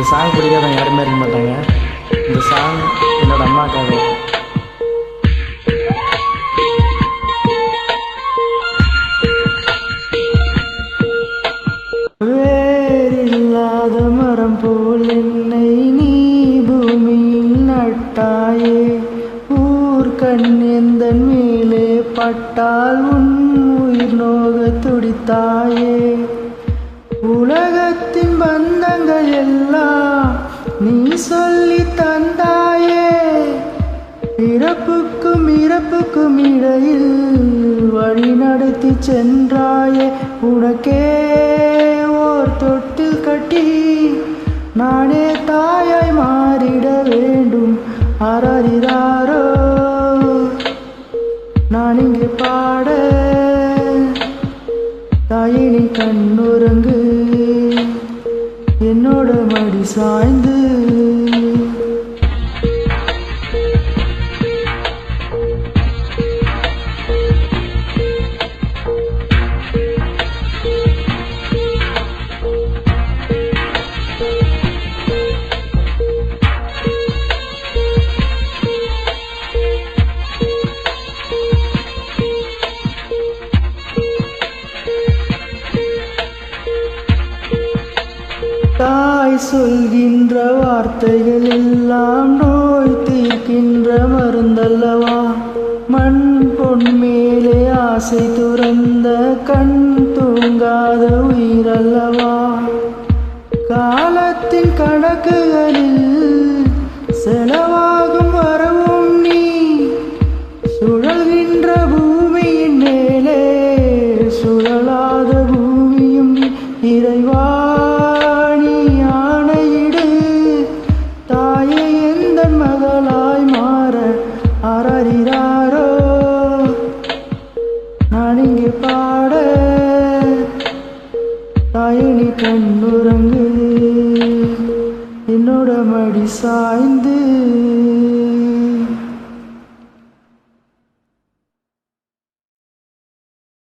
Song பிடிக்காதவங்க யாருமே இருக்க மாட்டாங்க. இந்த சாங் என்னோட அம்மாக்காக. வேறில்லாத மரம் போல் என்னை நீ பூமியில் நட்டாயே. ஊர்கண் எந்தன் மேலே பட்டால் உன் உயிர் நோக துடித்தாயே. உலகத்தின் பந்தங்கள் எல்லாம் நீ சொல்லி தந்தாயே. பிறப்புக்கும் இறப்புக்கும் இடையில் வழி நடத்தி சென்றாயே. உனக்கே ஓர் தொட்டில் கட்டி நானே தாயாய் மாறிட வேண்டும். ஆராரிராரோ நான் இங்கே பாட, தாயே நீ கண்ணுறங்கு என்னோட மடி சாய்ந்து. தாய் சொல்கின்ற வார்த்தைகள் எல்லாம் நோய் தீர்க்கின்ற மருந்தல்லவா. மண் பொன் மேலே ஆசை துறந்த கண் தூங்காத உயிரல்லவா. காலத்தின் கணக்குகளில் செலவாகும் வரவும் நீ. சுழல்கின்ற பூமியின் மேலே சுழலாத பூமியும் இறைவா மகளாய் மாற. ஆராரிராரோ நான் இங்கே பாட, தாயே நீ கண்ணுறங்கு என்னோட மடி சாய்ந்து.